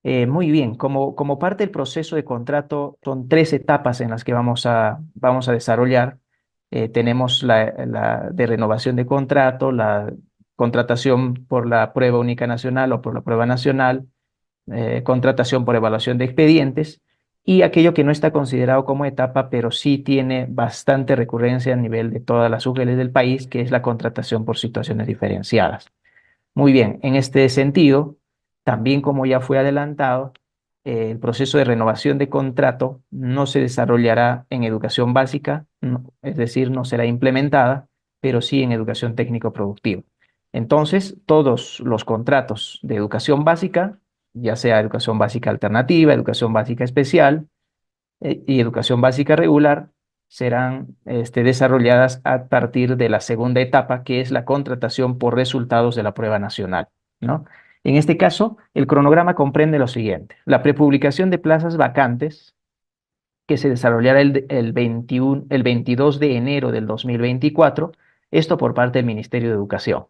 Muy bien, como parte del proceso de contrato, son tres etapas en las que vamos a desarrollar. Tenemos la de renovación de contrato, la contratación por la prueba única nacional o por la prueba nacional, contratación por evaluación de expedientes y aquello que no está considerado como etapa, pero sí tiene bastante recurrencia a nivel de todas las UGELs del país, que es la contratación por situaciones diferenciadas. Muy bien, en este sentido, también como ya fue adelantado, el proceso de renovación de contrato no se desarrollará en educación básica, es decir, no será implementada, pero sí en educación técnico-productiva. Entonces, todos los contratos de educación básica, ya sea educación básica alternativa, educación básica especial, y educación básica regular, serán desarrolladas a partir de la segunda etapa, que es la contratación por resultados de la prueba nacional, ¿no? En este caso, el cronograma comprende lo siguiente: la prepublicación de plazas vacantes, que se desarrollará el 22 de enero del 2024, esto por parte del Ministerio de Educación.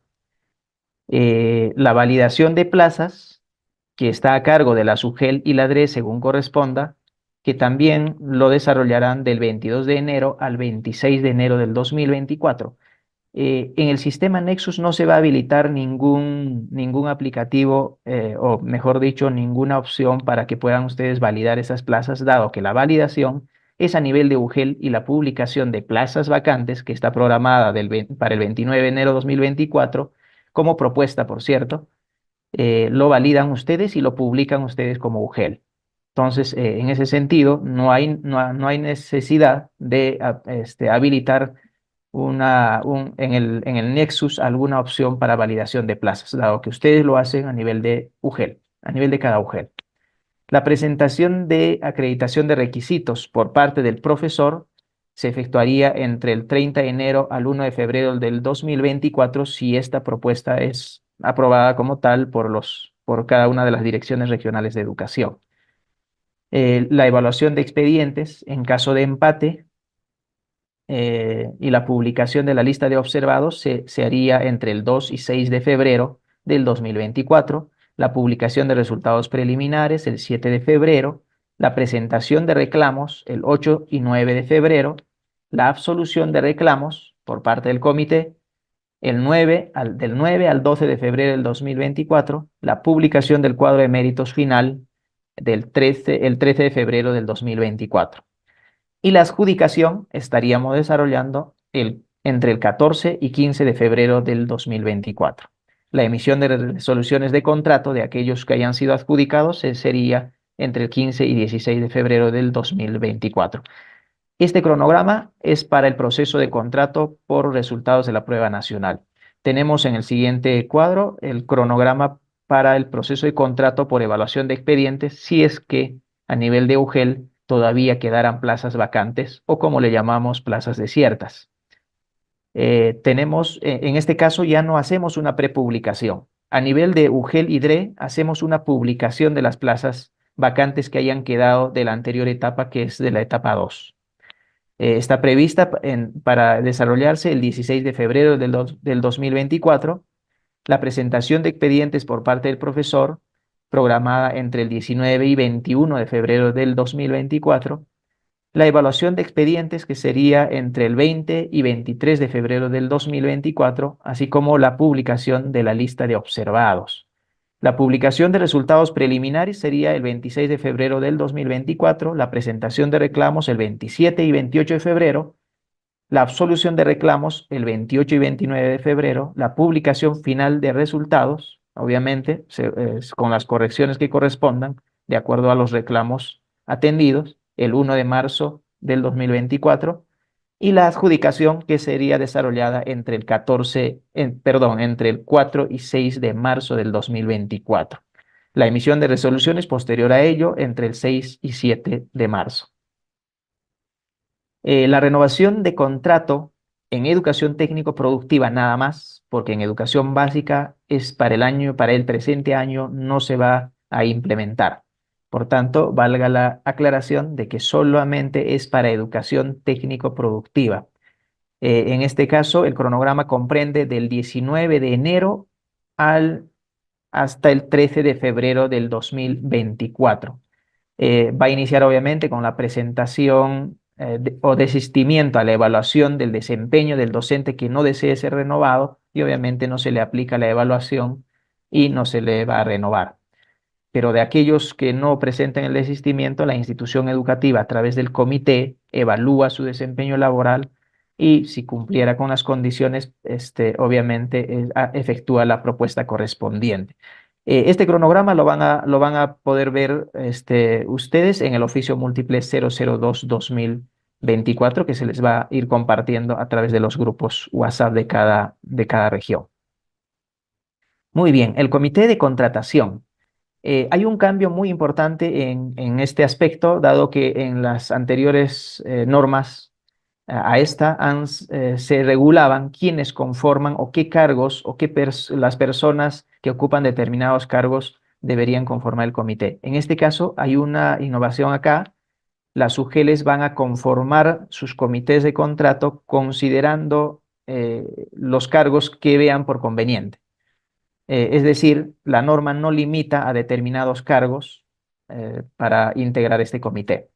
La validación de plazas, que está a cargo de la SUGEL y la DRE según corresponda, que también lo desarrollarán del 22 de enero al 26 de enero del 2024. En el sistema Nexus no se va a habilitar ningún aplicativo, o mejor dicho, ninguna opción para que puedan ustedes validar esas plazas, dado que la validación es a nivel de UGEL y la publicación de plazas vacantes, que está programada para el 29 de enero de 2024, como propuesta, por cierto, lo validan ustedes y lo publican ustedes como UGEL. Entonces, en ese sentido, no hay necesidad de habilitar en el Nexus alguna opción para validación de plazas, dado que ustedes lo hacen a nivel de UGEL, a nivel de cada UGEL. La presentación de acreditación de requisitos por parte del profesor se efectuaría entre el 30 de enero al 1 de febrero del 2024, si esta propuesta es aprobada como tal por cada una de las direcciones regionales de educación. La evaluación de expedientes en caso de empate, y la publicación de la lista de observados se haría entre el 2 y 6 de febrero del 2024, la publicación de resultados preliminares el 7 de febrero, la presentación de reclamos el 8 y 9 de febrero, la absolución de reclamos por parte del comité del 9 al 12 de febrero del 2024, la publicación del cuadro de méritos final el 13 de febrero del 2024. Y la adjudicación estaríamos desarrollando entre el 14 y 15 de febrero del 2024. La emisión de resoluciones de contrato de aquellos que hayan sido adjudicados sería entre el 15 y 16 de febrero del 2024. Este cronograma es para el proceso de contrato por resultados de la prueba nacional. Tenemos en el siguiente cuadro el cronograma para el proceso de contrato por evaluación de expedientes, si es que a nivel de UGEL todavía quedaran plazas vacantes o, como le llamamos, plazas desiertas. En este caso ya no hacemos una prepublicación. A nivel de UGEL y DRE hacemos una publicación de las plazas vacantes que hayan quedado de la anterior etapa, que es de la etapa 2. Está prevista para desarrollarse el 16 de febrero del 2024, la presentación de expedientes por parte del profesor, programada entre el 19 y 21 de febrero del 2024, la evaluación de expedientes, que sería entre el 20 y 23 de febrero del 2024, así como la publicación de la lista de observados. La publicación de resultados preliminares sería el 26 de febrero del 2024, la presentación de reclamos el 27 y 28 de febrero, la absolución de reclamos el 28 y 29 de febrero, la publicación final de resultados, obviamente, con las correcciones que correspondan, de acuerdo a los reclamos atendidos, el 1 de marzo del 2024, y la adjudicación, que sería desarrollada entre el 4 y 6 de marzo del 2024. La emisión de resoluciones posterior a ello entre el 6 y 7 de marzo. La renovación de contrato en educación técnico-productiva nada más, porque en educación básica es para el presente año no se va a implementar. Por tanto, valga la aclaración de que solamente es para educación técnico-productiva. En este caso, el cronograma comprende del 19 de enero al hasta el 13 de febrero del 2024. Va a iniciar obviamente con la presentación o desistimiento a la evaluación del desempeño del docente que no desee ser renovado y obviamente no se le aplica la evaluación y no se le va a renovar. Pero de aquellos que no presenten el desistimiento, la institución educativa a través del comité evalúa su desempeño laboral y si cumpliera con las condiciones, obviamente efectúa la propuesta correspondiente. Este cronograma lo van a poder ver ustedes en el oficio múltiple 002-2024 que se les va a ir compartiendo a través de los grupos WhatsApp de cada región. Muy bien, el comité de contratación. Hay un cambio muy importante en este aspecto, dado que en las anteriores normas a esta se regulaban quiénes conforman o qué cargos o las personas que ocupan determinados cargos deberían conformar el comité. En este caso hay una innovación acá. Las UGELs van a conformar sus comités de contrato considerando los cargos que vean por conveniente. Es decir, la norma no limita a determinados cargos para integrar este comité,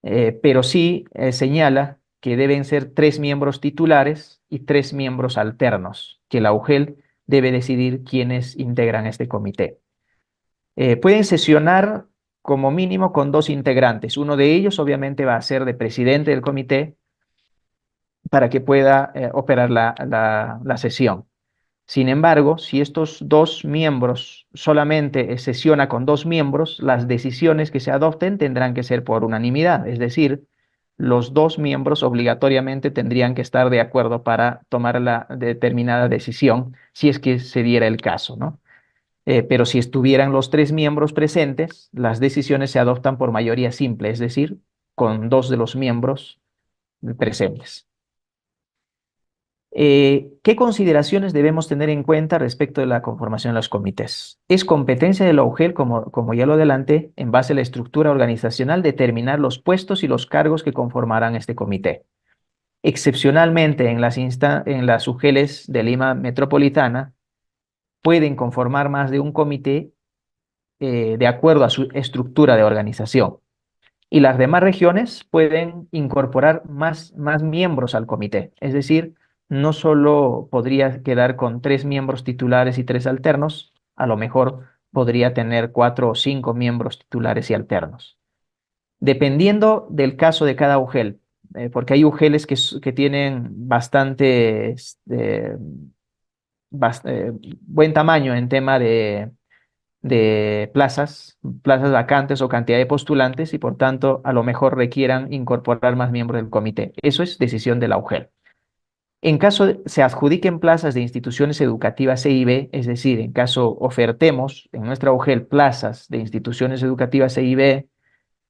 pero sí señala que deben ser 3 miembros titulares y 3 miembros alternos, que la UGEL debe decidir quiénes integran este comité. Pueden sesionar como mínimo con 2 integrantes. Uno de ellos obviamente va a ser de presidente del comité para que pueda operar la sesión. Sin embargo, si estos 2 miembros solamente sesiona con 2 miembros, las decisiones que se adopten tendrán que ser por unanimidad, es decir, los 2 miembros obligatoriamente tendrían que estar de acuerdo para tomar la determinada decisión, si es que se diera el caso, ¿no? Pero si estuvieran los 3 miembros presentes, las decisiones se adoptan por mayoría simple, es decir, con 2 de los miembros presentes. ¿Qué consideraciones debemos tener en cuenta respecto de la conformación de los comités? Es competencia de la UGEL, como ya lo adelanté, en base a la estructura organizacional, determinar los puestos y los cargos que conformarán este comité. Excepcionalmente, en las UGELs de Lima Metropolitana, pueden conformar más de un comité de acuerdo a su estructura de organización. Y las demás regiones pueden incorporar más miembros al comité. Es decir, no solo podría quedar con 3 miembros titulares y 3 alternos, a lo mejor podría tener 4 o 5 miembros titulares y alternos. Dependiendo del caso de cada UGEL, porque hay UGELs que tienen bastante buen tamaño en tema de plazas vacantes o cantidad de postulantes y por tanto a lo mejor requieran incorporar más miembros del comité. Eso es decisión de la UGEL. En caso se adjudiquen plazas de instituciones educativas C y B, es decir, en caso ofertemos en nuestra UGEL plazas de instituciones educativas C y B,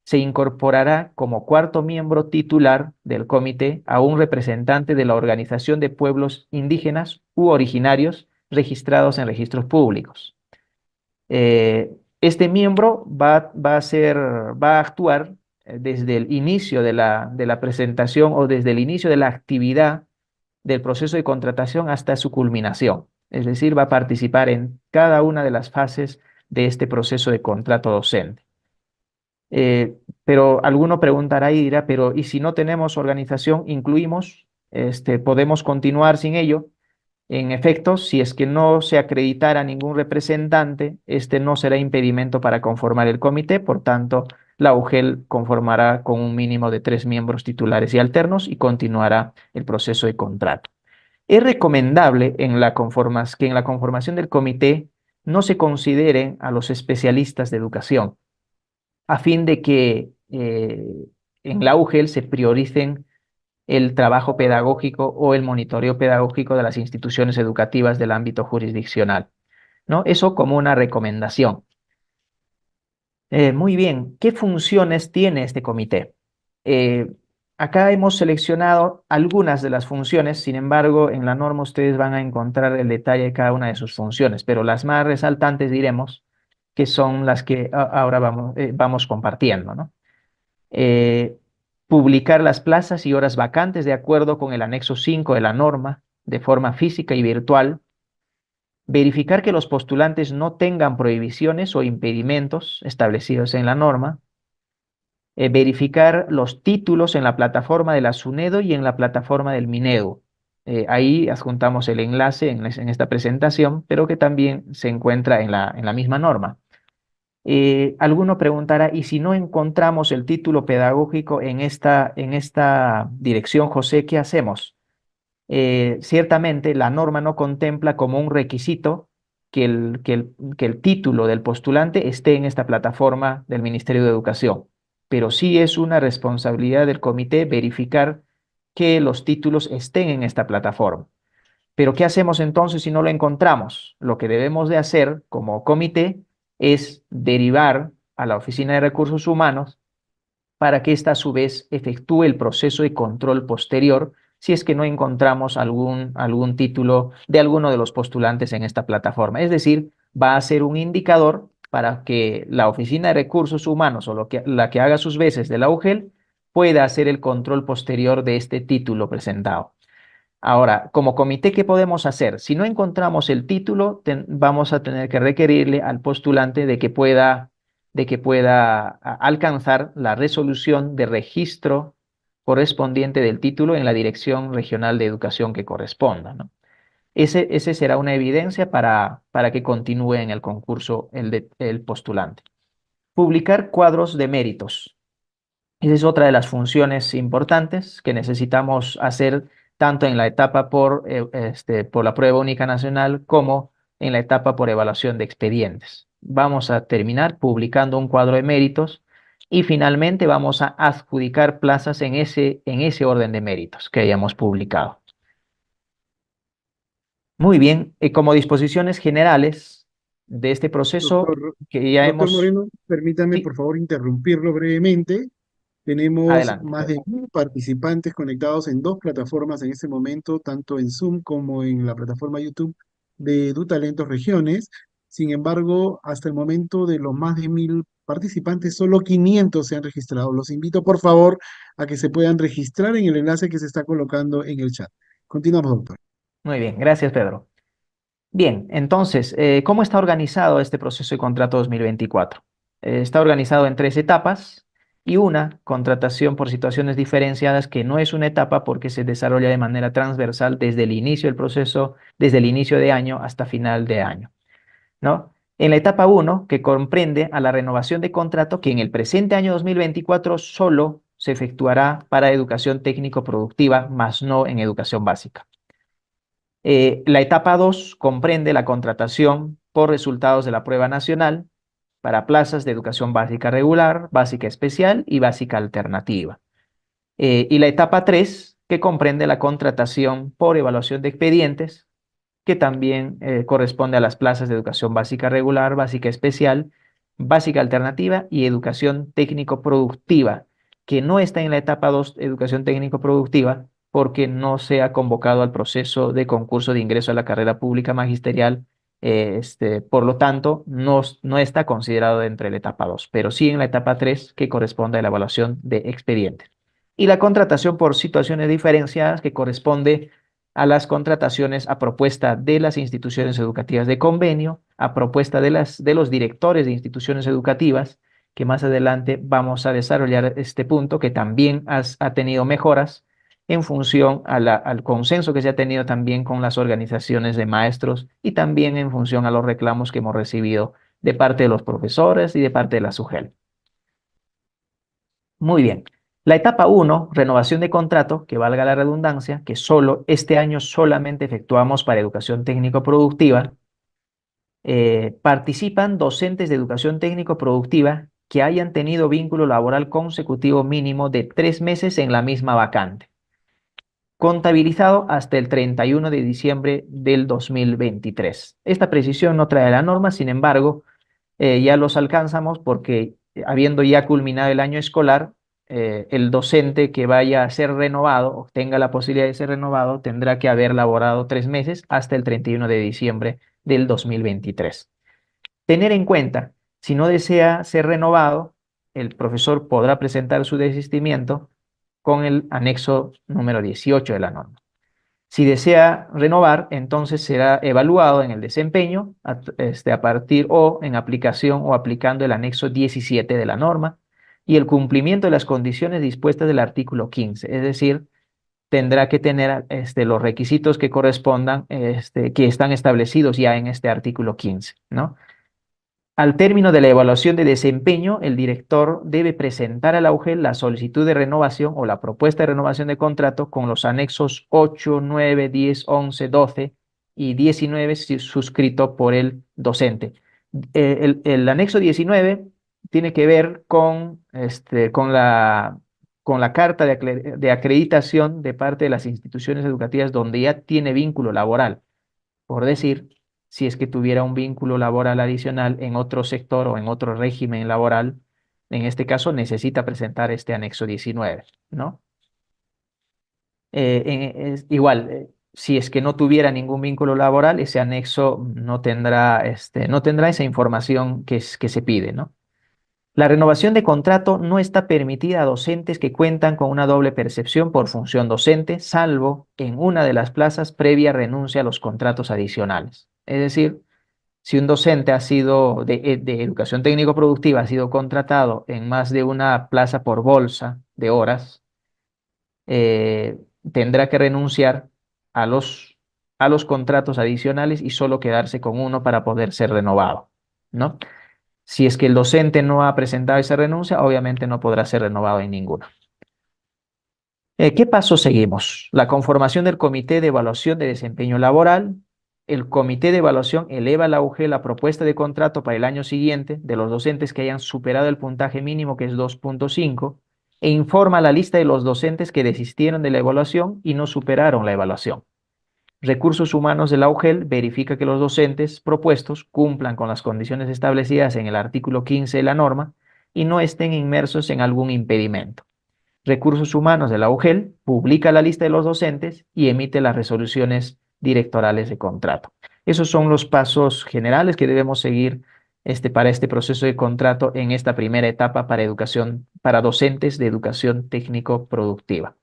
se incorporará como cuarto miembro titular del comité a un representante de la Organización de Pueblos Indígenas u Originarios registrados en registros públicos. Este miembro va a actuar desde el inicio de la presentación o desde el inicio de la actividad del proceso de contratación hasta su culminación. Es decir, va a participar en cada una de las fases de este proceso de contrato docente. Pero alguno preguntará y dirá, pero ¿y si no tenemos organización, incluimos? ¿Podemos continuar sin ello? En efecto, si es que no se acreditara ningún representante, este no será impedimento para conformar el comité, por tanto, la UGEL conformará con un mínimo de 3 miembros titulares y alternos y continuará el proceso de contrato. Es recomendable que en la conformación del comité no se consideren a los especialistas de educación, a fin de que en la UGEL se prioricen el trabajo pedagógico o el monitoreo pedagógico de las instituciones educativas del ámbito jurisdiccional, ¿no? Eso como una recomendación. Muy bien, ¿qué funciones tiene este comité? Eh, Acá hemos seleccionado algunas de las funciones, sin embargo, en la norma ustedes van a encontrar el detalle de cada una de sus funciones, pero las más resaltantes diremos que son las que ahora vamos compartiendo, ¿no? eh, Publicar las plazas y horas vacantes de acuerdo con el anexo 5 de la norma de forma física y virtual, verificar que los postulantes no tengan prohibiciones o impedimentos establecidos en la norma, verificar los títulos en la plataforma de la SUNEDO y en la plataforma del MINEDO. Ahí adjuntamos el enlace en esta presentación, pero que también se encuentra en la misma norma. Alguno preguntará, ¿y si no encontramos el título pedagógico en esta dirección, José, qué hacemos? Ciertamente la norma no contempla como un requisito que el título del postulante esté en esta plataforma del Ministerio de Educación, pero sí es una responsabilidad del comité verificar que los títulos estén en esta plataforma. Pero ¿qué hacemos entonces si no lo encontramos? Lo que debemos de hacer como comité es derivar a la Oficina de Recursos Humanos para que ésta a su vez efectúe el proceso de control posterior si es que no encontramos algún título de alguno de los postulantes en esta plataforma. Es decir, va a ser un indicador para que la Oficina de Recursos Humanos o la que haga sus veces de la UGEL pueda hacer el control posterior de este título presentado. Ahora, como comité, ¿qué podemos hacer? Si no encontramos el título, vamos a tener que requerirle al postulante de que pueda alcanzar la resolución de registro correspondiente del título en la Dirección Regional de Educación que corresponda, ¿no? Ese será una evidencia para que continúe en el concurso el postulante. Publicar cuadros de méritos. Esa es otra de las funciones importantes que necesitamos hacer tanto en la etapa por la prueba única nacional como en la etapa por evaluación de expedientes. Vamos a terminar publicando un cuadro de méritos y finalmente vamos a adjudicar plazas en ese orden de méritos que hayamos publicado. Muy bien, como disposiciones generales de este proceso Doctor, que ya doctor hemos... Moreno, permítame Sí, por favor interrumpirlo brevemente. Tenemos adelante, más Pedro. de 1.000 participantes conectados en dos plataformas en este momento, tanto en Zoom como en la plataforma YouTube de DuTalentos Regiones. Sin embargo, hasta el momento de los más de 1.000 participantes, solo 500 se han registrado. Los invito por favor a que se puedan registrar en el enlace que se está colocando en el chat. Continuamos, doctor. Muy bien, gracias, Pedro. Bien, entonces, ¿cómo está organizado este proceso de contrato 2024? Está organizado en tres etapas y una contratación por situaciones diferenciadas que no es una etapa porque se desarrolla de manera transversal desde el inicio del proceso, desde el inicio de año hasta final de año, ¿no? En la etapa uno, que comprende a la renovación de contrato que en el presente año 2024 solo se efectuará para educación técnico-productiva, más no en educación básica. La etapa 2 comprende la contratación por resultados de la prueba nacional para plazas de educación básica regular, básica especial y básica alternativa. Y la etapa 3 que comprende la contratación por evaluación de expedientes, que también corresponde a las plazas de educación básica regular, básica especial, básica alternativa y educación técnico-productiva, que no está en la etapa 2 educación técnico-productiva, porque no se ha convocado al proceso de concurso de ingreso a la carrera pública magisterial. Por lo tanto, no está considerado dentro de la etapa 2, pero sí en la etapa 3 que corresponde a la evaluación de expedientes. Y la contratación por situaciones diferenciadas que corresponde a las contrataciones a propuesta de las instituciones educativas de convenio, a propuesta de los directores de instituciones educativas, que más adelante vamos a desarrollar este punto, que también ha tenido mejoras en función al consenso que se ha tenido también con las organizaciones de maestros y también en función a los reclamos que hemos recibido de parte de los profesores y de parte de la SUGEL. Muy bien. La etapa uno, renovación de contrato, que valga la redundancia, que solo este año solamente efectuamos para educación técnico-productiva, participan docentes de educación técnico-productiva que hayan tenido vínculo laboral consecutivo mínimo de 3 meses en la misma vacante, contabilizado hasta el 31 de diciembre del 2023. Esta precisión no trae la norma, sin embargo, ya los alcanzamos porque habiendo ya culminado el año escolar, el docente que vaya a ser renovado o tenga la posibilidad de ser renovado tendrá que haber laborado 3 meses hasta el 31 de diciembre del 2023. Tener en cuenta, si no desea ser renovado, el profesor podrá presentar su desistimiento con el anexo número 18 de la norma. Si desea renovar, entonces será evaluado en el desempeño a partir o en aplicación o aplicando el anexo 17 de la norma y el cumplimiento de las condiciones dispuestas del artículo 15, es decir, tendrá que tener los requisitos que correspondan, que están establecidos ya en este artículo 15, ¿no? Al término de la evaluación de desempeño, el director debe presentar a la UGEL la solicitud de renovación o la propuesta de renovación de contrato con los anexos 8, 9, 10, 11, 12 y 19 suscrito por el docente. El anexo 19 tiene que ver con la carta de acreditación de parte de las instituciones educativas donde ya tiene vínculo laboral. Por decir, si es que tuviera un vínculo laboral adicional en otro sector o en otro régimen laboral, en este caso necesita presentar este anexo 19, ¿no? Igual, si es que no tuviera ningún vínculo laboral, ese anexo no tendrá esa información que se pide, ¿no? La renovación de contrato no está permitida a docentes que cuentan con una doble percepción por función docente, salvo en una de las plazas previa renuncia a los contratos adicionales. Es decir, si un docente de educación técnico-productiva ha sido contratado en más de una plaza por bolsa de horas, eh, tendrá que renunciar a a los contratos adicionales y solo quedarse con uno para poder ser renovado, ¿no? Si es que el docente no ha presentado esa renuncia, obviamente no podrá ser renovado en ninguno. ¿Qué paso seguimos? La conformación del Comité de Evaluación de Desempeño Laboral. El Comité de Evaluación eleva a la UG la propuesta de contrato para el año siguiente de los docentes que hayan superado el puntaje mínimo, que es 2.5, e informa la lista de los docentes que desistieron de la evaluación y no superaron la evaluación. Recursos Humanos de la UGEL verifica que los docentes propuestos cumplan con las condiciones establecidas en el artículo 15 de la norma y no estén inmersos en algún impedimento. Recursos Humanos de la UGEL publica la lista de los docentes y emite las resoluciones directorales de contrato. Esos son los pasos generales que debemos seguir para este proceso de contrato en esta primera etapa para docentes de educación técnico-productiva.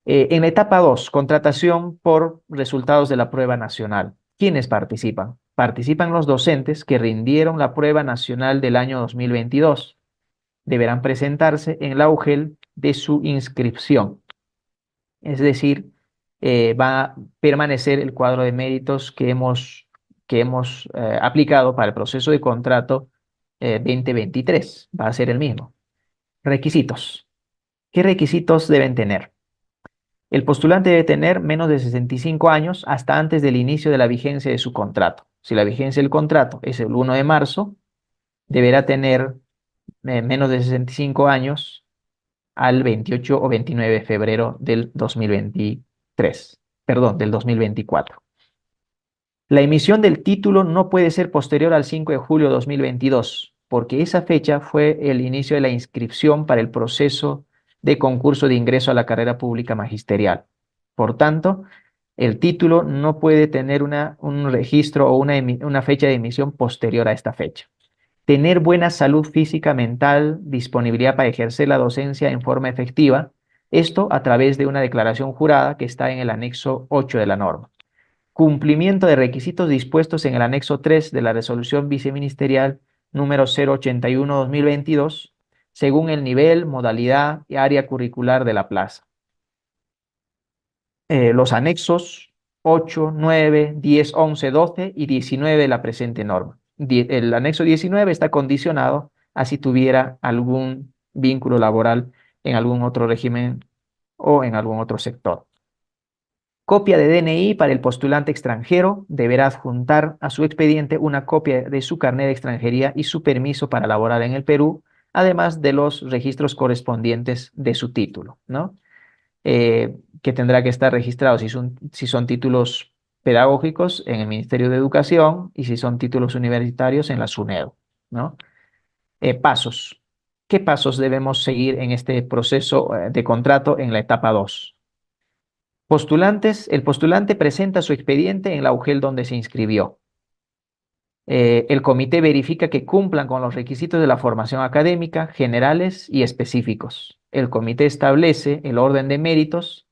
En la etapa 2, contratación por resultados de la prueba nacional. ¿Quiénes participan? Participan los docentes que rindieron la prueba nacional del año 2022. Deberán presentarse en la UGEL de su inscripción. Es decir, va a permanecer el cuadro de méritos que hemos aplicado para el proceso de contrato 2023. Va a ser el mismo. Requisitos. ¿Qué requisitos deben tener? El postulante debe tener menos de 65 años hasta antes del inicio de la vigencia de su contrato. Si la vigencia del contrato es el 1 de marzo, deberá tener menos de 65 años al 28 o 29 de febrero del 2023, perdón, del 2024. La emisión del título no puede ser posterior al 5 de julio de 2022, porque esa fecha fue el inicio de la inscripción para el proceso de concurso de ingreso a la carrera pública magisterial. Por tanto, el título no puede tener un registro o una fecha de emisión posterior a esta fecha. Tener buena salud física, mental, disponibilidad para ejercer la docencia en forma efectiva, esto a través de una declaración jurada que está en el anexo 8 de la norma. Cumplimiento de requisitos dispuestos en el anexo 3 de la resolución viceministerial número 081-2022, según el nivel, modalidad y área curricular de la plaza. Los anexos 8, 9, 10, 11, 12 y 19 de la presente norma. El anexo 19 está condicionado a si tuviera algún vínculo laboral en algún otro régimen o en algún otro sector. Copia de DNI para el postulante extranjero. Deberá adjuntar a su expediente una copia de su carnet de extranjería y su permiso para laborar en el Perú, además de los registros correspondientes de su título, ¿no? Que tendrá que estar registrado si son títulos pedagógicos en el Ministerio de Educación y si son títulos universitarios en la SUNEDU, ¿no? Pasos. ¿Qué pasos debemos seguir en este proceso de contrato en la etapa 2? El postulante presenta su expediente en la UGEL donde se inscribió. El comité verifica que cumplan con los requisitos de la formación académica, generales y específicos. El comité establece el orden de méritos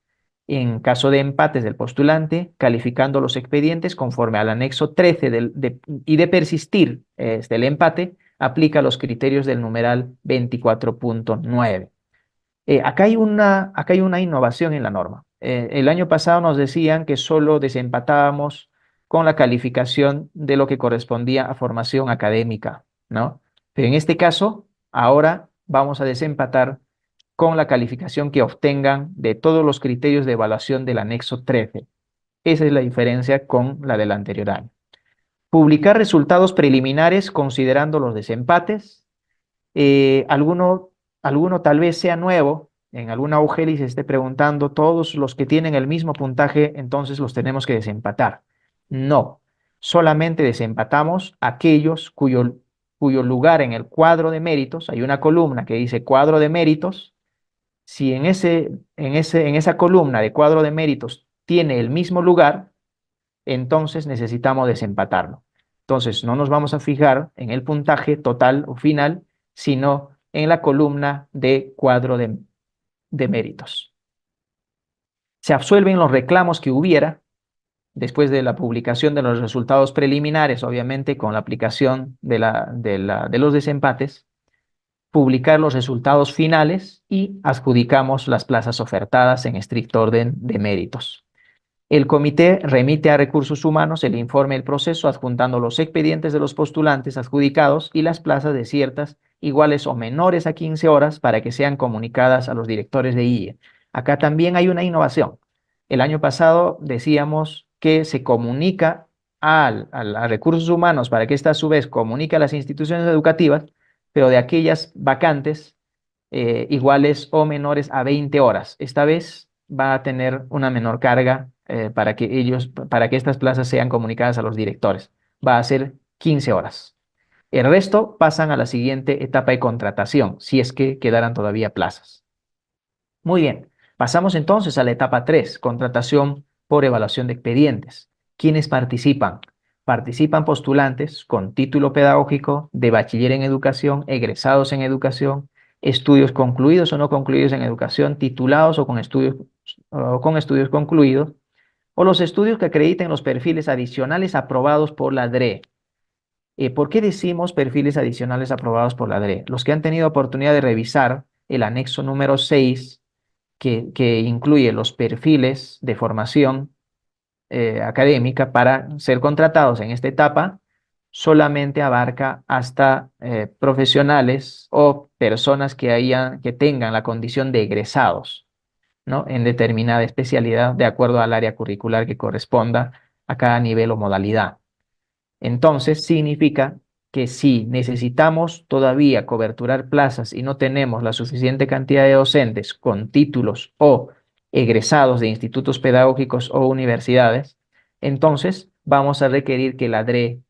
En caso de empates del postulante, calificando los expedientes conforme al anexo 13 y de persistir el empate, aplica los criterios del numeral 24.9. Acá hay una innovación en la norma. El año pasado nos decían que solo desempatábamos con la calificación de lo que correspondía a formación académica, ¿no? Pero en este caso, ahora vamos a desempatar con la calificación que obtengan de todos los criterios de evaluación del anexo 13. Esa es la diferencia con la del anterior año. Publicar resultados preliminares considerando los desempates. Eh, alguno, alguno tal vez sea nuevo, en alguna UGEL y se esté preguntando, todos los que tienen el mismo puntaje, entonces los tenemos que desempatar. No, solamente desempatamos aquellos cuyo lugar en el cuadro de méritos, hay una columna que dice cuadro de méritos. Si en esa columna de cuadro de méritos tiene el mismo lugar, entonces necesitamos desempatarlo. Entonces, no nos vamos a fijar en el puntaje total o final, sino en la columna de cuadro de méritos. Se absuelven los reclamos que hubiera después de la publicación de los resultados preliminares, obviamente con la aplicación de los desempates, publicar los resultados finales y adjudicamos las plazas ofertadas en estricto orden de méritos. El comité remite a Recursos Humanos el informe del proceso adjuntando los expedientes de los postulantes adjudicados y las plazas desiertas iguales o menores a 15 horas para que sean comunicadas a los directores de IE. Acá también hay una innovación. El año pasado decíamos que se comunica a Recursos Humanos para que ésta a su vez comunique a las instituciones educativas, pero de aquellas vacantes iguales o menores a 20 horas. Esta vez va a tener una menor carga para que estas plazas sean comunicadas a los directores. Va a ser 15 horas. El resto pasan a la siguiente etapa de contratación, si es que quedaran todavía plazas. Muy bien, pasamos entonces a la etapa 3, contratación por evaluación de expedientes. ¿Quiénes participan? Participan postulantes con título pedagógico de bachiller en educación, egresados en educación, estudios concluidos o no concluidos en educación, titulados o con estudios concluidos, o los estudios que acrediten los perfiles adicionales aprobados por la DRE. ¿Por qué decimos perfiles adicionales aprobados por la DRE? Los que han tenido oportunidad de revisar el anexo número 6 que incluye los perfiles de formación académica para ser contratados en esta etapa, solamente abarca hasta profesionales o personas que tengan la condición de egresados, ¿no? En determinada especialidad de acuerdo al área curricular que corresponda a cada nivel o modalidad. Entonces, significa que si necesitamos todavía coberturar plazas y no tenemos la suficiente cantidad de docentes con títulos o egresados de institutos pedagógicos o universidades, entonces vamos a requerir que la DRE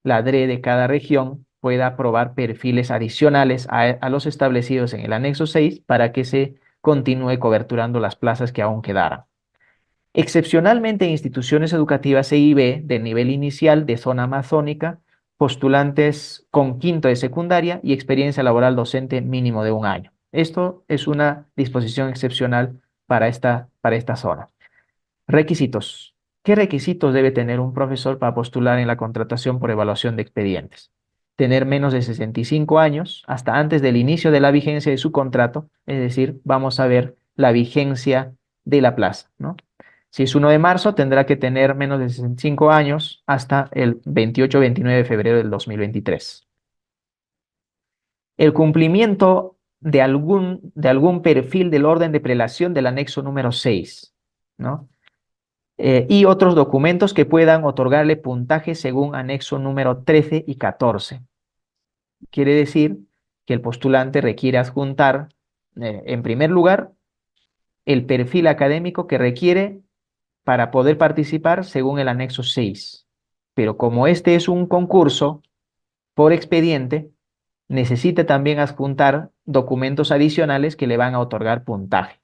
de cada región pueda aprobar perfiles adicionales a los establecidos en el anexo 6 para que se continúe coberturando las plazas que aún quedaran. Excepcionalmente en instituciones educativas EIB de nivel inicial de zona amazónica, postulantes con quinto de secundaria y experiencia laboral docente mínimo de 1 año. Esto es una disposición excepcional para esta zona. Requisitos. ¿Qué requisitos debe tener un profesor para postular en la contratación por evaluación de expedientes? Tener menos de 65 años hasta antes del inicio de la vigencia de su contrato, es decir, vamos a ver la vigencia de la plaza, ¿no? Si es 1 de marzo, tendrá que tener menos de 65 años hasta el 28-29 de febrero del 2023. El cumplimiento de algún perfil del orden de prelación del anexo número 6, ¿no? Y otros documentos que puedan otorgarle puntaje según anexo número 13 y 14. Quiere decir que el postulante requiere adjuntar, en primer lugar, el perfil académico que requiere para poder participar según el anexo 6. Pero como este es un concurso por expediente, necesita también adjuntar documentos adicionales que le van a otorgar puntaje,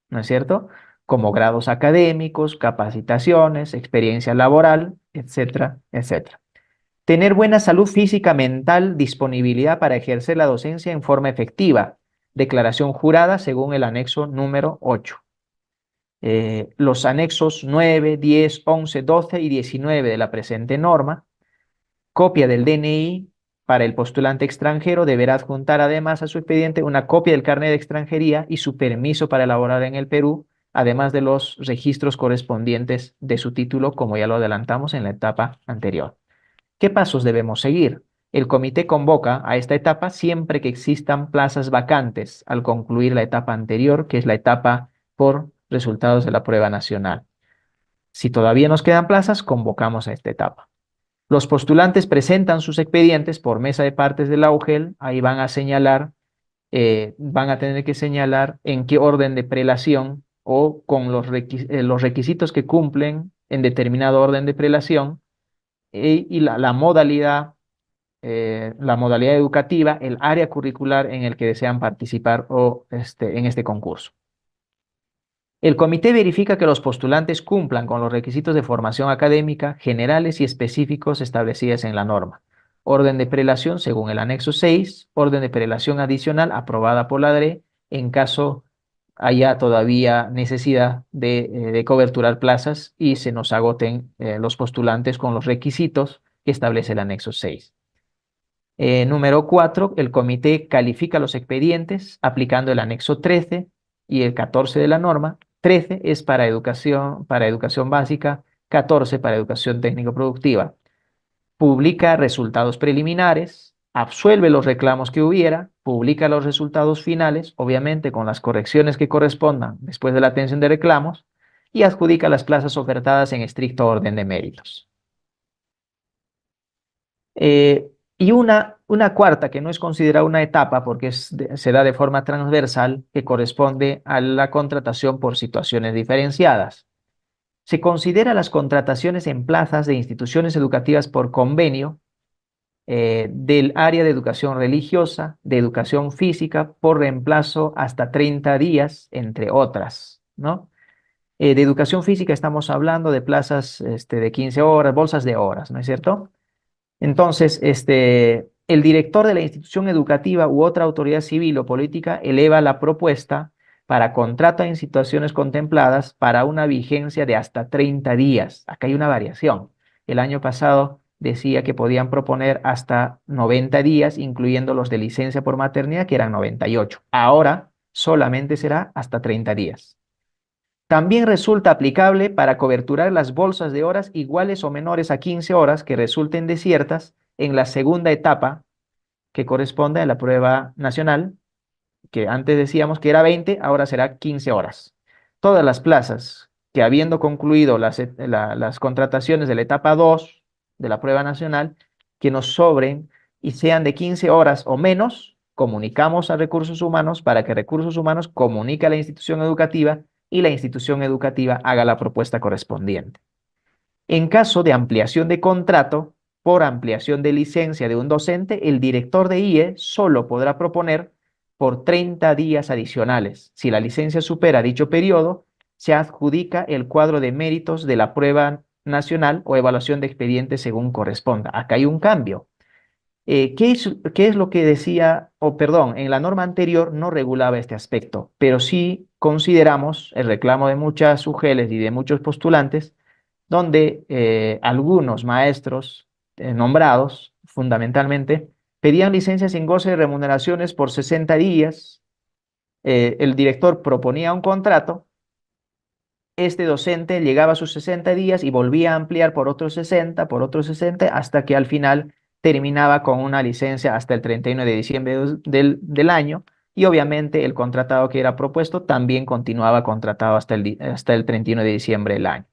¿no es cierto? Como grados académicos, capacitaciones, experiencia laboral, etcétera, etcétera. Tener buena salud física, mental, disponibilidad para ejercer la docencia en forma efectiva. Declaración jurada según el anexo número 8. los anexos 9, 10, 11, 12 y 19 de la presente norma. Copia del DNI para el postulante extranjero deberá adjuntar además a su expediente una copia del carnet de extranjería y su permiso para elaborar en el Perú, además de los registros correspondientes de su título, como ya lo adelantamos en la etapa anterior. ¿Qué pasos debemos seguir? El comité convoca a esta etapa siempre que existan plazas vacantes al concluir la etapa anterior, que es la etapa por resultados de la prueba nacional. Si todavía nos quedan plazas, convocamos a esta etapa. Los postulantes presentan sus expedientes por mesa de partes de la UGEL, ahí van a señalar, van a tener que señalar en qué orden de prelación o con los requisitos que cumplen en determinado orden de prelación y la modalidad educativa, el área curricular en el que desean participar o en este concurso. El comité verifica que los postulantes cumplan con los requisitos de formación académica generales y específicos establecidos en la norma. Orden de prelación según el anexo 6, orden de prelación adicional aprobada por la DRE en caso haya todavía necesidad de coberturar plazas y se nos agoten los postulantes con los requisitos que establece el anexo 6. Número 4, el comité califica los expedientes aplicando el anexo 13 y el 14 de la norma. 13 es para educación básica, 14 para educación técnico-productiva. Publica resultados preliminares, absuelve los reclamos que hubiera, publica los resultados finales, obviamente con las correcciones que correspondan después de la atención de reclamos, y adjudica las plazas ofertadas en estricto orden de méritos. Y una cuarta, que no es considerada una etapa porque se da de forma transversal, que corresponde a la contratación por situaciones diferenciadas. Se considera las contrataciones en plazas de instituciones educativas por convenio del área de educación religiosa, de educación física, por reemplazo hasta 30 días, entre otras, ¿no? De educación física estamos hablando de plazas de 15 horas, bolsas de horas, ¿no es cierto? Entonces, el director de la institución educativa u otra autoridad civil o política eleva la propuesta para contrato en situaciones contempladas para una vigencia de hasta 30 días. Acá hay una variación. El año pasado decía que podían proponer hasta 90 días, incluyendo los de licencia por maternidad, que eran 98. Ahora solamente será hasta 30 días. También resulta aplicable para coberturar las bolsas de horas iguales o menores a 15 horas que resulten desiertas en la segunda etapa que corresponde a la prueba nacional, que antes decíamos que era 20, ahora será 15 horas. Todas las plazas que habiendo concluido las contrataciones de la etapa 2 de la prueba nacional, que nos sobren y sean de 15 horas o menos, comunicamos a recursos humanos para que recursos humanos comunique a la institución educativa y la institución educativa haga la propuesta correspondiente. En caso de ampliación de contrato por ampliación de licencia de un docente, el director de IE solo podrá proponer por 30 días adicionales. Si la licencia supera dicho periodo, se adjudica el cuadro de méritos de la prueba nacional o evaluación de expediente según corresponda. Acá hay un cambio. ¿Qué es lo que decía, o perdón, en la norma anterior no regulaba este aspecto, pero sí consideramos el reclamo de muchas UGELes y de muchos postulantes, donde algunos maestros nombrados, fundamentalmente, pedían licencias sin goce de remuneraciones por 60 días, el director proponía un contrato, este docente llegaba a sus 60 días y volvía a ampliar por otros 60, hasta que al final terminaba con una licencia hasta el 31 de diciembre del año, y obviamente el contratado que era propuesto también continuaba contratado hasta el 31 de diciembre del año.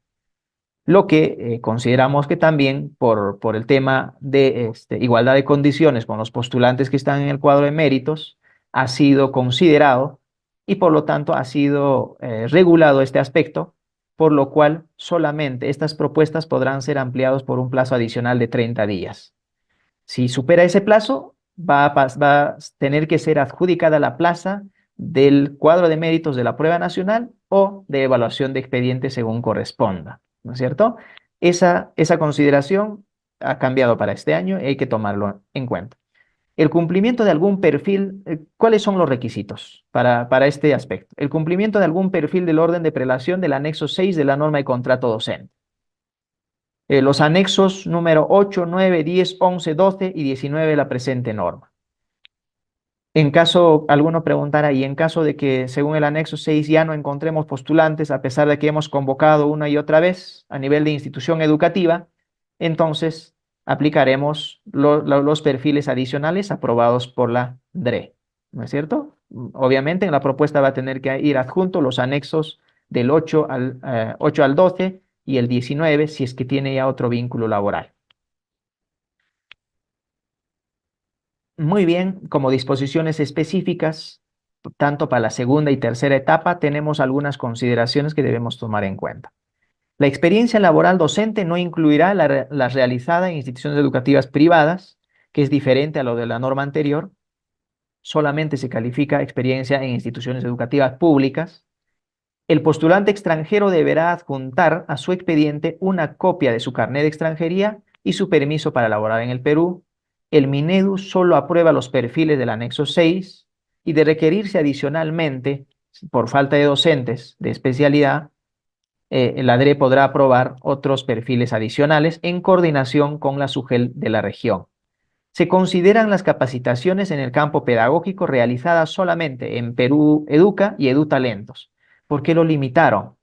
Lo que consideramos que también por el tema de igualdad de condiciones con los postulantes que están en el cuadro de méritos, ha sido considerado y por lo tanto ha sido regulado este aspecto, por lo cual solamente estas propuestas podrán ser ampliadas por un plazo adicional de 30 días. Si supera ese plazo, va a tener que ser adjudicada la plaza del cuadro de méritos de la prueba nacional o de evaluación de expediente según corresponda, ¿no es cierto? Esa consideración ha cambiado para este año y hay que tomarlo en cuenta. El cumplimiento de algún perfil, ¿cuáles son los requisitos para este aspecto? El cumplimiento de algún perfil del orden de prelación del anexo 6 de la norma de contrato docente. Los anexos número 8, 9, 10, 11, 12 y 19 de la presente norma. En caso, alguno preguntará, y en caso de que según el anexo 6 ya no encontremos postulantes, a pesar de que hemos convocado una y otra vez a nivel de institución educativa, entonces aplicaremos los perfiles adicionales aprobados por la DRE, ¿no es cierto? Obviamente en la propuesta va a tener que ir adjunto los anexos del 8 al 12 y el 19 si es que tiene ya otro vínculo laboral. Muy bien, como disposiciones específicas, tanto para la segunda y tercera etapa, tenemos algunas consideraciones que debemos tomar en cuenta. La experiencia laboral docente no incluirá la realizada en instituciones educativas privadas, que es diferente a lo de la norma anterior. Solamente se califica experiencia en instituciones educativas públicas. El postulante extranjero deberá adjuntar a su expediente una copia de su carnet de extranjería y su permiso para laborar en el Perú. El Minedu solo aprueba los perfiles del anexo 6 y de requerirse adicionalmente, por falta de docentes de especialidad, el ADRE podrá aprobar otros perfiles adicionales en coordinación con la SUGEL de la región. Se consideran las capacitaciones en el campo pedagógico realizadas solamente en Perú Educa y EduTalentos. ¿Por qué lo limitaron?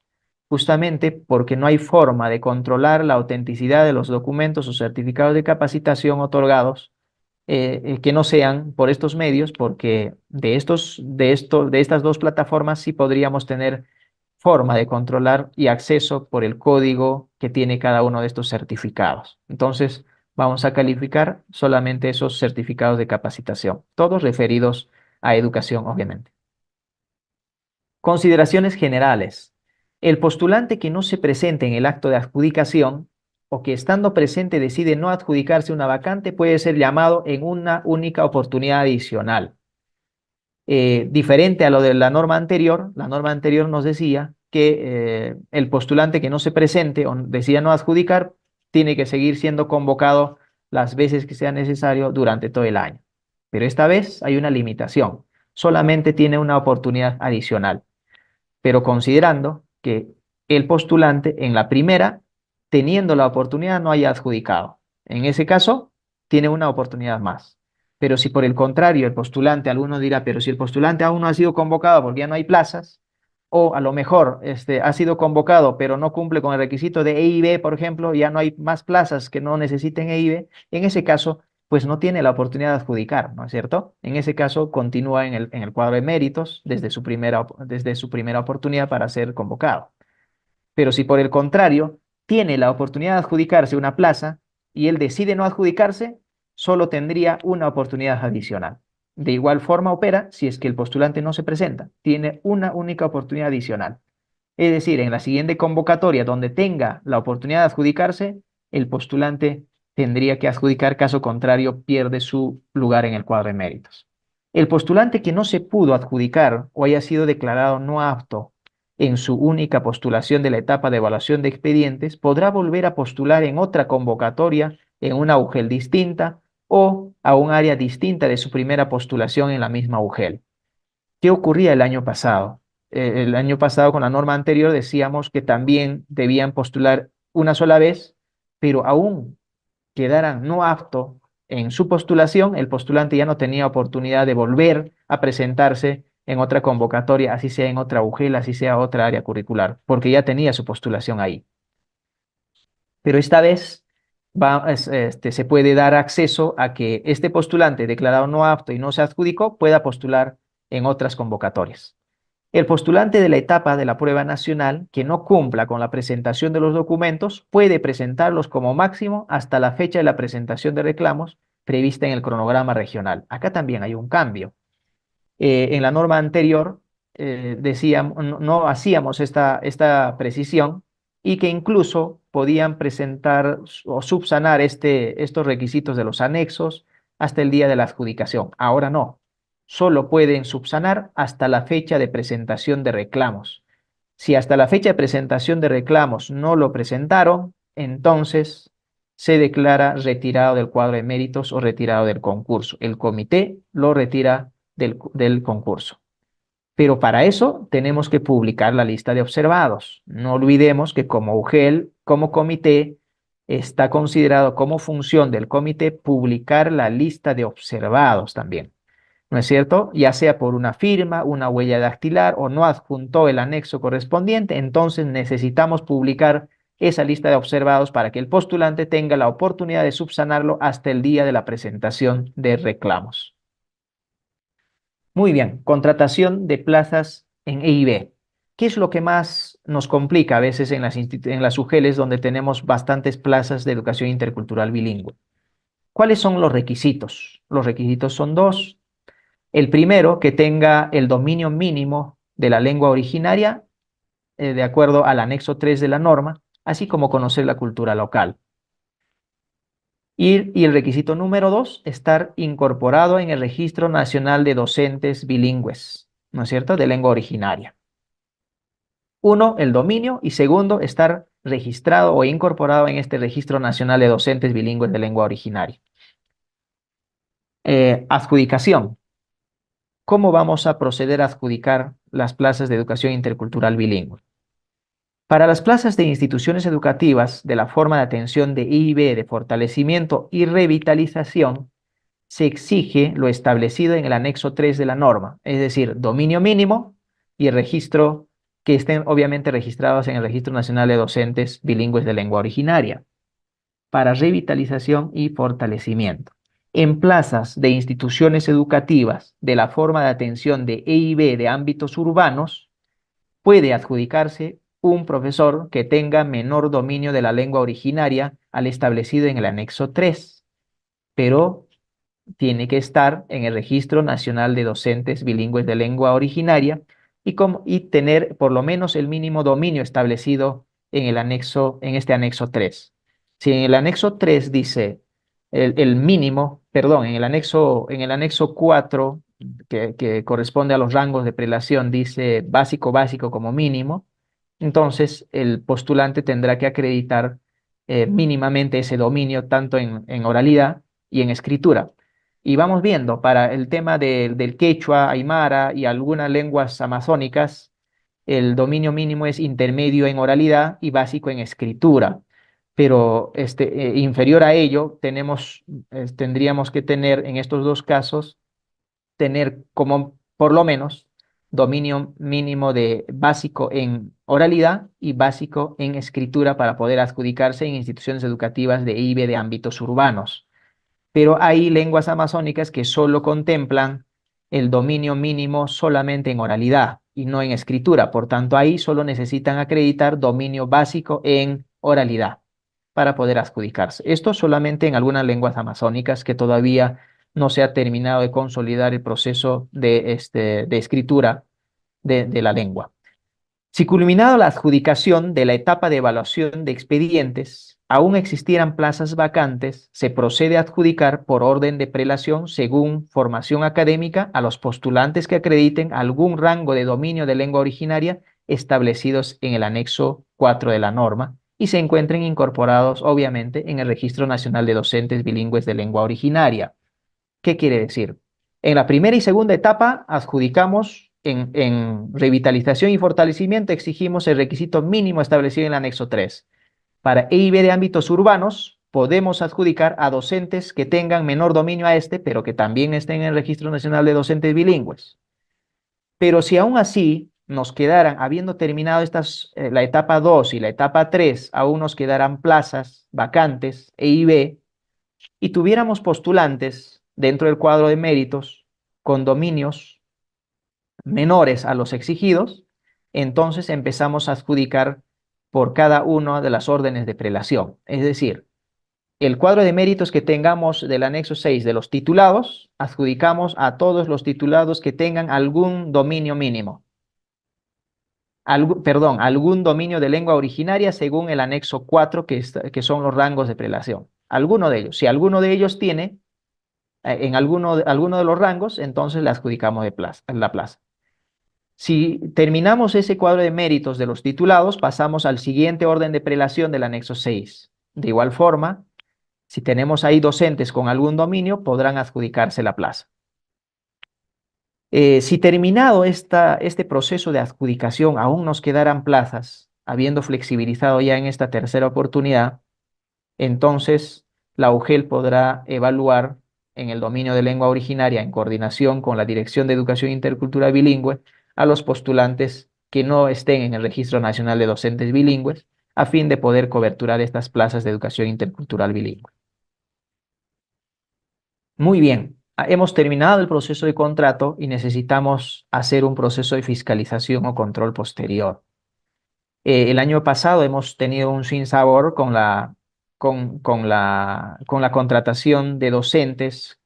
Justamente porque no hay forma de controlar la autenticidad de los documentos o certificados de capacitación otorgados que no sean por estos medios, porque de estas dos plataformas sí podríamos tener forma de controlar y acceso por el código que tiene cada uno de estos certificados. Entonces, vamos a calificar solamente esos certificados de capacitación, todos referidos a educación, obviamente. Consideraciones generales. El postulante que no se presente en el acto de adjudicación o que estando presente decide no adjudicarse una vacante puede ser llamado en una única oportunidad adicional. Diferente a lo de la norma anterior nos decía que el postulante que no se presente o decida no adjudicar tiene que seguir siendo convocado las veces que sea necesario durante todo el año. Pero esta vez hay una limitación, solamente tiene una oportunidad adicional, pero considerando que el postulante en la primera, teniendo la oportunidad, no haya adjudicado. En ese caso, tiene una oportunidad más. Pero si por el contrario el postulante, alguno dirá, pero si el postulante aún no ha sido convocado porque ya no hay plazas, o a lo mejor ha sido convocado pero no cumple con el requisito de EIB, por ejemplo, ya no hay más plazas que no necesiten EIB, en ese caso, pues no tiene la oportunidad de adjudicar, ¿no es cierto? En ese caso, continúa en el cuadro de méritos desde su primera oportunidad para ser convocado. Pero si por el contrario tiene la oportunidad de adjudicarse una plaza y él decide no adjudicarse, solo tendría una oportunidad adicional. De igual forma opera si es que el postulante no se presenta, tiene una única oportunidad adicional. Es decir, en la siguiente convocatoria donde tenga la oportunidad de adjudicarse, el postulante tendría que adjudicar, caso contrario pierde su lugar en el cuadro de méritos. El postulante que no se pudo adjudicar o haya sido declarado no apto en su única postulación de la etapa de evaluación de expedientes, podrá volver a postular en otra convocatoria, en una UGEL distinta o a un área distinta de su primera postulación en la misma UGEL. ¿Qué ocurría el año pasado? El año pasado con la norma anterior decíamos que también debían postular una sola vez, pero aún quedaran no apto en su postulación, el postulante ya no tenía oportunidad de volver a presentarse en otra convocatoria, así sea en otra UGEL, así sea otra área curricular, porque ya tenía su postulación ahí. Pero esta vez se puede dar acceso a que este postulante declarado no apto y no se adjudicó pueda postular en otras convocatorias. El postulante de la etapa de la prueba nacional que no cumpla con la presentación de los documentos puede presentarlos como máximo hasta la fecha de la presentación de reclamos prevista en el cronograma regional. Acá también hay un cambio. En la norma anterior decíamos, no hacíamos esta precisión y que incluso podían presentar o subsanar estos requisitos de los anexos hasta el día de la adjudicación. Ahora no, solo pueden subsanar hasta la fecha de presentación de reclamos. Si hasta la fecha de presentación de reclamos no lo presentaron, entonces se declara retirado del cuadro de méritos o retirado del concurso. El comité lo retira del concurso. Pero para eso tenemos que publicar la lista de observados. No olvidemos que como UGEL, como comité, está considerado como función del comité publicar la lista de observados también. ¿No es cierto? Ya sea por una firma, una huella dactilar o no adjuntó el anexo correspondiente, entonces necesitamos publicar esa lista de observados para que el postulante tenga la oportunidad de subsanarlo hasta el día de la presentación de reclamos. Muy bien, contratación de plazas en EIB. ¿Qué es lo que más nos complica a veces en las UGELs donde tenemos bastantes plazas de educación intercultural bilingüe? ¿Cuáles son los requisitos? Los requisitos son dos. El primero, que tenga el dominio mínimo de la lengua originaria, de acuerdo al anexo 3 de la norma, así como conocer la cultura local. Y el requisito número 2, estar incorporado en el Registro Nacional de Docentes Bilingües, ¿no es cierto?, de lengua originaria. Uno, el dominio, y segundo, estar registrado o incorporado en este Registro Nacional de Docentes Bilingües de lengua originaria. Adjudicación. ¿Cómo vamos a proceder a adjudicar las plazas de educación intercultural bilingüe? Para las plazas de instituciones educativas de la forma de atención de IB de fortalecimiento y revitalización, se exige lo establecido en el anexo 3 de la norma, es decir, dominio mínimo y el registro que estén obviamente registrados en el Registro Nacional de Docentes Bilingües de Lengua Originaria, para revitalización y fortalecimiento. En plazas de instituciones educativas de la forma de atención de EIB de ámbitos urbanos, puede adjudicarse un profesor que tenga menor dominio de la lengua originaria al establecido en el anexo 3, pero tiene que estar en el Registro Nacional de Docentes Bilingües de Lengua Originaria y tener por lo menos el mínimo dominio establecido en este anexo 3. Si en el anexo 3 dice el mínimo, perdón, en el anexo 4, que corresponde a los rangos de prelación, dice básico, básico como mínimo, entonces el postulante tendrá que acreditar mínimamente ese dominio tanto en oralidad y en escritura. Y vamos viendo, para el tema del quechua, aymara y algunas lenguas amazónicas, el dominio mínimo es intermedio en oralidad y básico en escritura. Pero inferior a ello, tendríamos que tener en estos dos casos, tener como por lo menos dominio mínimo de básico en oralidad y básico en escritura para poder adjudicarse en instituciones educativas de IBE de ámbitos urbanos. Pero hay lenguas amazónicas que solo contemplan el dominio mínimo solamente en oralidad y no en escritura. Por tanto, ahí solo necesitan acreditar dominio básico en oralidad para poder adjudicarse. Esto solamente en algunas lenguas amazónicas que todavía no se ha terminado de consolidar el proceso de escritura de la lengua. Si culminado la adjudicación de la etapa de evaluación de expedientes, aún existieran plazas vacantes, se procede a adjudicar por orden de prelación según formación académica a los postulantes que acrediten algún rango de dominio de lengua originaria establecidos en el anexo 4 de la norma y se encuentren incorporados obviamente en el Registro Nacional de Docentes Bilingües de Lengua Originaria. ¿Qué quiere decir? En la primera y segunda etapa adjudicamos en revitalización y fortalecimiento, exigimos el requisito mínimo establecido en el anexo 3. Para EIB de ámbitos urbanos, podemos adjudicar a docentes que tengan menor dominio a pero que también estén en el Registro Nacional de Docentes Bilingües. Pero si aún así nos quedaran, habiendo terminado la etapa 2 y la etapa 3, aún nos quedaran plazas vacantes, EIB, y tuviéramos postulantes dentro del cuadro de méritos con dominios menores a los exigidos, entonces empezamos a adjudicar por cada una de las órdenes de prelación. Es decir, el cuadro de méritos que tengamos del anexo 6 de los titulados, adjudicamos a todos los titulados que tengan algún dominio mínimo. Algún dominio de lengua originaria según el anexo 4, que son los rangos de prelación. Alguno de ellos. Si alguno de ellos tiene en alguno de los rangos, entonces le adjudicamos la plaza. Si terminamos ese cuadro de méritos de los titulados, pasamos al siguiente orden de prelación del anexo 6. De igual forma, Si tenemos ahí docentes con algún dominio, podrán adjudicarse la plaza. Si terminado este proceso de adjudicación aún nos quedaran plazas, habiendo flexibilizado ya en esta tercera oportunidad, entonces la UGEL podrá evaluar en el dominio de lengua originaria, en coordinación con la Dirección de Educación Intercultural Bilingüe, a los postulantes que no estén en el Registro Nacional de Docentes Bilingües, a fin de poder coberturar estas plazas de educación intercultural bilingüe. Muy bien, hemos terminado el proceso de contrato y necesitamos hacer un proceso de fiscalización o control posterior. El año pasado hemos tenido un sinsabor con la contratación de docentes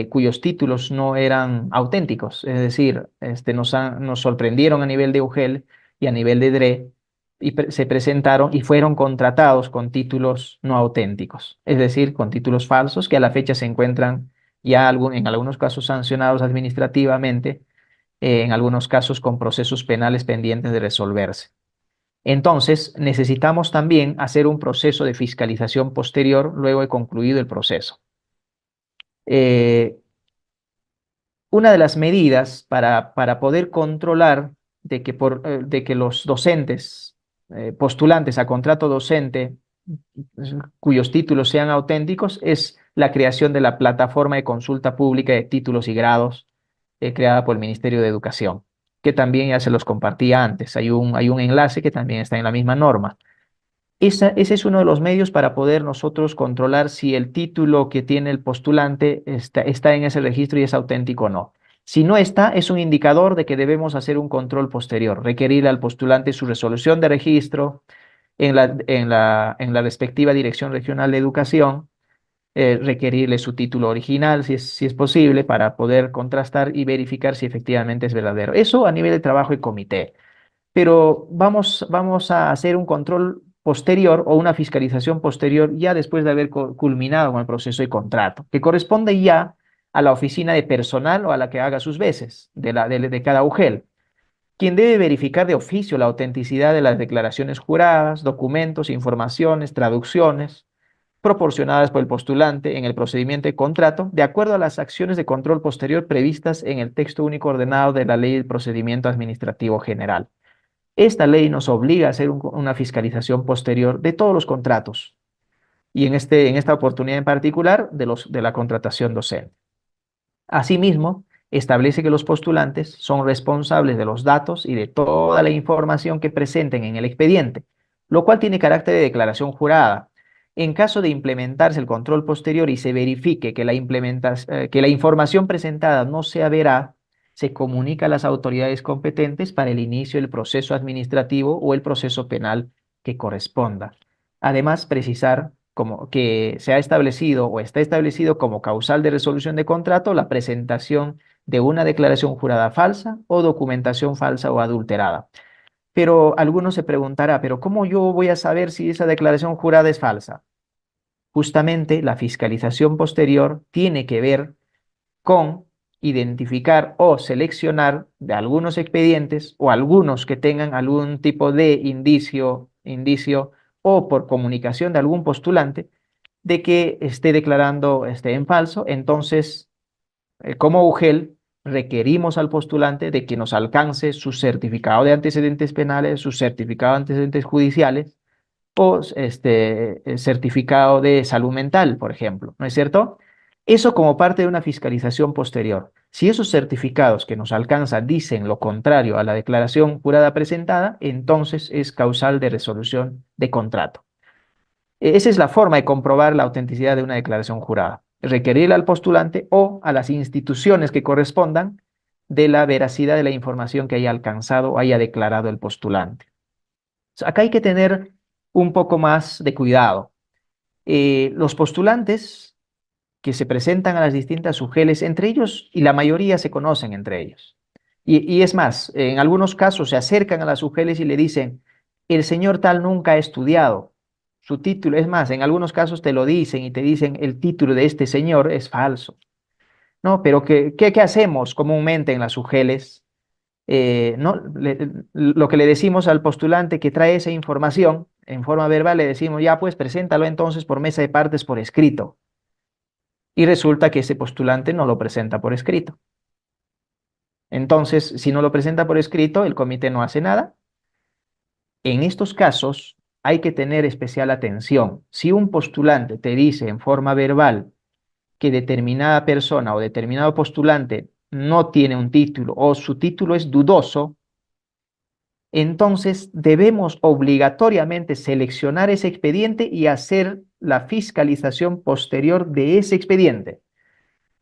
cuyos títulos no eran auténticos, es decir, nos sorprendieron a nivel de UGEL y a nivel de DRE y se presentaron y fueron contratados con títulos no auténticos, es decir, con títulos falsos que a la fecha se encuentran ya en algunos casos sancionados administrativamente, en algunos casos con procesos penales pendientes de resolverse. Entonces, necesitamos también hacer un proceso de fiscalización posterior luego de concluido el proceso. Eh, una de las medidas para poder controlar de que los docentes, postulantes a contrato docente, cuyos títulos sean auténticos, es la creación de la plataforma de consulta pública de títulos y grados creada por el Ministerio de Educación, que también ya se los compartía antes. Hay un enlace que también está en la misma norma. Ese es uno de los medios para poder nosotros controlar si el título que tiene el postulante está en ese registro y es auténtico o no. Si no está, es un indicador de que debemos hacer un control posterior, requerir al postulante su resolución de registro en la respectiva Dirección Regional de Educación, requerirle su título original, si es posible, para poder contrastar y verificar si efectivamente es verdadero. Eso a nivel de trabajo y comité, pero vamos a hacer un control posterior o una fiscalización posterior ya después de haber culminado con el proceso de contrato, que corresponde ya a la oficina de personal o a la que haga sus veces de cada UGEL, quien debe verificar de oficio la autenticidad de las declaraciones juradas, documentos, informaciones, traducciones proporcionadas por el postulante en el procedimiento de contrato, de acuerdo a las acciones de control posterior previstas en el texto único ordenado de la Ley del Procedimiento Administrativo General. Esta ley nos obliga a hacer una fiscalización posterior de todos los contratos y en esta oportunidad en particular de la contratación docente. Asimismo, establece que los postulantes son responsables de los datos y de toda la información que presenten en el expediente, lo cual tiene carácter de declaración jurada. En caso de implementarse el control posterior y se verifique que la información presentada no sea veraz, se comunica a las autoridades competentes para el inicio del proceso administrativo o el proceso penal que corresponda. Además, precisar como que se ha establecido o está establecido como causal de resolución de contrato la presentación de una declaración jurada falsa o documentación falsa o adulterada. Pero alguno se preguntará, ¿pero cómo yo voy a saber si esa declaración jurada es falsa? Justamente la fiscalización posterior tiene que ver con identificar o seleccionar de algunos expedientes o algunos que tengan algún tipo de indicio o por comunicación de algún postulante de que esté declarando en falso. Entonces, como UGEL, requerimos al postulante de que nos alcance su certificado de antecedentes penales, su certificado de antecedentes judiciales o certificado de salud mental, por ejemplo, ¿no es cierto? Eso como parte de una fiscalización posterior. Si esos certificados que nos alcanzan dicen lo contrario a la declaración jurada presentada, entonces es causal de resolución de contrato. Esa es la forma de comprobar la autenticidad de una declaración jurada. Requerir al postulante o a las instituciones que correspondan de la veracidad de la información que haya alcanzado o haya declarado el postulante. Acá hay que tener un poco más de cuidado. Los postulantes que se presentan a las distintas UGELes, entre ellos y la mayoría se conocen entre ellos. Y es más, en algunos casos se acercan a las UGELes y le dicen, el señor tal nunca ha estudiado. Su título, es más, en algunos casos te lo dicen y te dicen, el título de este señor es falso. No, pero ¿qué hacemos comúnmente en las UGELes? no, lo que le decimos al postulante que trae esa información en forma verbal, le decimos, ya pues preséntalo entonces por mesa de partes por escrito. Y resulta que ese postulante no lo presenta por escrito. Entonces, si no lo presenta por escrito, el comité no hace nada. En estos casos hay que tener especial atención. Si un postulante te dice en forma verbal que determinada persona o determinado postulante no tiene un título o su título es dudoso, entonces debemos obligatoriamente seleccionar ese expediente y hacer la fiscalización posterior de ese expediente.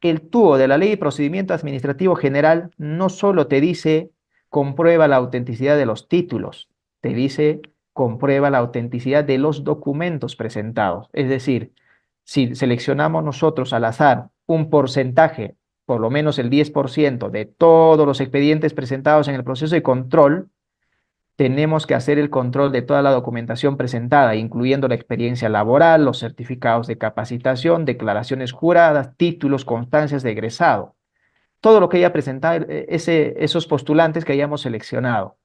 El TUO de la Ley de Procedimiento Administrativo General no solo te dice comprueba la autenticidad de los títulos, te dice comprueba la autenticidad de los documentos presentados. Es decir, si seleccionamos nosotros al azar un porcentaje, por lo menos el 10% de todos los expedientes presentados en el proceso de control, tenemos que hacer el control de toda la documentación presentada, incluyendo la experiencia laboral, los certificados de capacitación, declaraciones juradas, títulos, constancias de egresado, todo lo que haya presentado esos postulantes que hayamos seleccionado.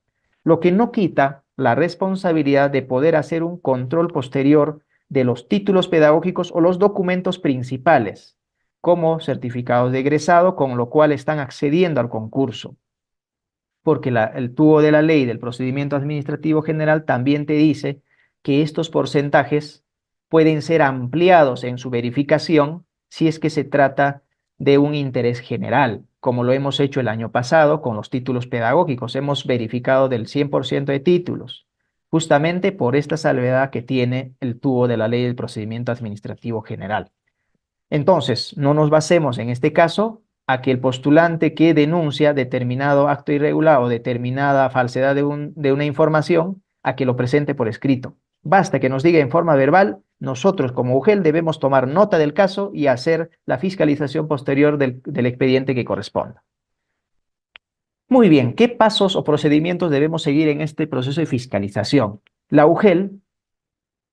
Lo que no quita la responsabilidad de poder hacer un control posterior de los títulos pedagógicos o los documentos principales, como certificados de egresado, con lo cual están accediendo al concurso, porque el tubo de la ley del procedimiento administrativo general también te dice que estos porcentajes pueden ser ampliados en su verificación si es que se trata de un interés general, como lo hemos hecho el año pasado con los títulos pedagógicos. Hemos verificado del 100% de títulos, justamente por esta salvedad que tiene el tubo de la ley del procedimiento administrativo general. Entonces, no nos basemos en este caso a que el postulante que denuncia determinado acto irregular o determinada falsedad de una información, a que lo presente por escrito. Basta que nos diga en forma verbal, nosotros como UGEL debemos tomar nota del caso y hacer la fiscalización posterior del expediente que corresponda. Muy bien, ¿qué pasos o procedimientos debemos seguir en este proceso de fiscalización? La UGEL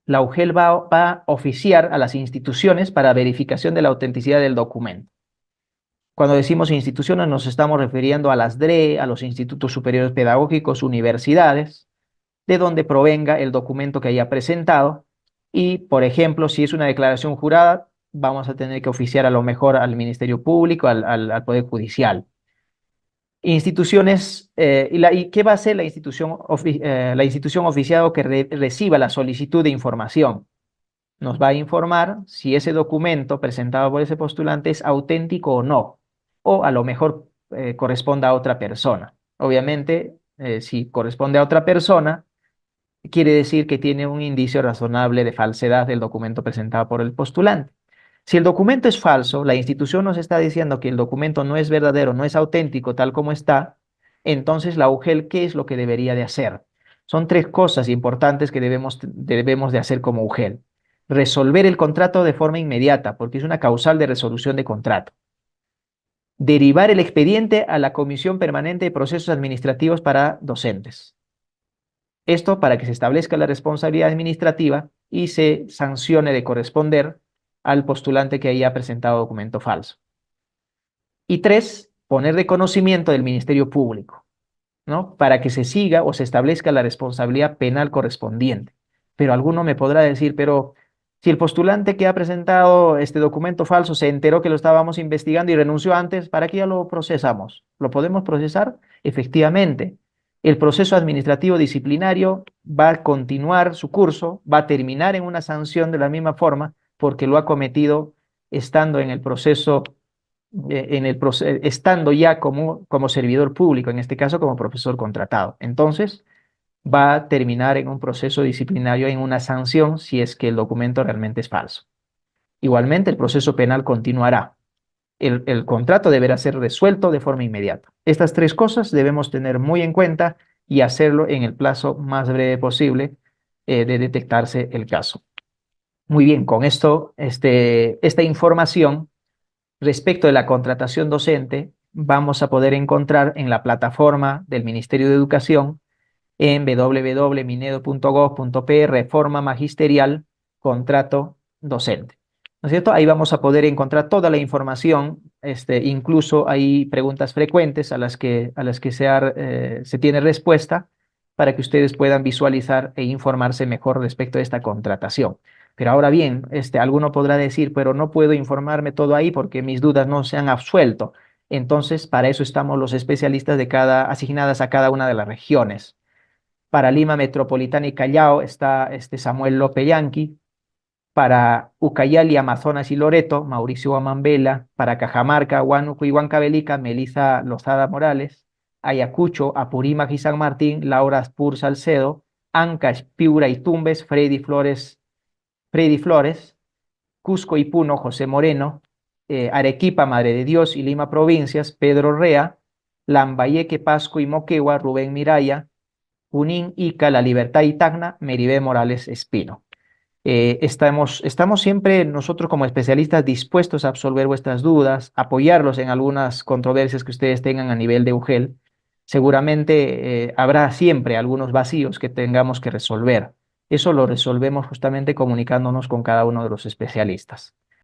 la UGEL va a oficiar a las instituciones para verificación de la autenticidad del documento. Cuando decimos instituciones nos estamos refiriendo a las DRE, a los institutos superiores pedagógicos, universidades, de donde provenga el documento que haya presentado. Y, por ejemplo, si es una declaración jurada, vamos a tener que oficiar a lo mejor al Ministerio Público, al Poder Judicial. Instituciones, ¿y qué va a hacer la institución oficiada que reciba la solicitud de información? Nos va a informar si ese documento presentado por ese postulante es auténtico o no, o a lo mejor corresponda a otra persona. Obviamente, si corresponde a otra persona, quiere decir que tiene un indicio razonable de falsedad del documento presentado por el postulante. Si el documento es falso, la institución nos está diciendo que el documento no es verdadero, no es auténtico tal como está, entonces la UGEL, ¿qué es lo que debería de hacer? Son tres cosas importantes que debemos de hacer como UGEL. Resolver el contrato de forma inmediata, porque es una causal de resolución de contrato. Derivar el expediente a la Comisión Permanente de Procesos Administrativos para Docentes. Esto para que se establezca la responsabilidad administrativa y se sancione de corresponder al postulante que haya presentado documento falso. Y tres, poner de conocimiento del Ministerio Público, ¿no? Para que se siga o se establezca la responsabilidad penal correspondiente. Pero alguno me podrá decir, pero si el postulante que ha presentado este documento falso se enteró que lo estábamos investigando y renunció antes, ¿para qué ya lo procesamos? ¿Lo podemos procesar? Efectivamente. El proceso administrativo disciplinario va a continuar su curso, va a terminar en una sanción de la misma forma porque lo ha cometido estando en el proceso estando ya como servidor público, en este caso como profesor contratado. Entonces, va a terminar en un proceso disciplinario, en una sanción, si es que el documento realmente es falso. Igualmente, el proceso penal continuará. El contrato deberá ser resuelto de forma inmediata. Estas tres cosas debemos tener muy en cuenta y hacerlo en el plazo más breve posible de detectarse el caso. Muy bien, con esto, esta información respecto de la contratación docente, vamos a poder encontrar en la plataforma del Ministerio de Educación en www.minedo.gov.p, reforma magisterial, contrato docente. ¿no es cierto? Ahí vamos a poder encontrar toda la información, incluso hay preguntas frecuentes a las que se tiene respuesta para que ustedes puedan visualizar e informarse mejor respecto a esta contratación. Pero ahora bien, alguno podrá decir, pero no puedo informarme todo ahí porque mis dudas no se han absuelto. Entonces, para eso estamos los especialistas asignadas a cada una de las regiones. Para Lima Metropolitana y Callao está Samuel López Yanqui. Para Ucayali, Amazonas y Loreto, Mauricio Guamambela. Para Cajamarca, Huánuco y Huancavelica, Melissa Lozada Morales. Ayacucho, Apurímac y San Martín, Laura Spur Salcedo. Ancash, Piura y Tumbes, Freddy Flores. Cusco y Puno, José Moreno. Arequipa, Madre de Dios y Lima Provincias, Pedro Rea. Lambayeque, Pasco y Moquegua, Rubén Miraya. Junín, Ica, La Libertad y Tacna, Meribé Morales Espino. Estamos siempre nosotros como especialistas dispuestos a absolver vuestras dudas, apoyarlos en algunas controversias que ustedes tengan a nivel de UGEL. Seguramente habrá siempre algunos vacíos que tengamos que resolver. Eso lo resolvemos justamente comunicándonos con cada uno de los especialistas.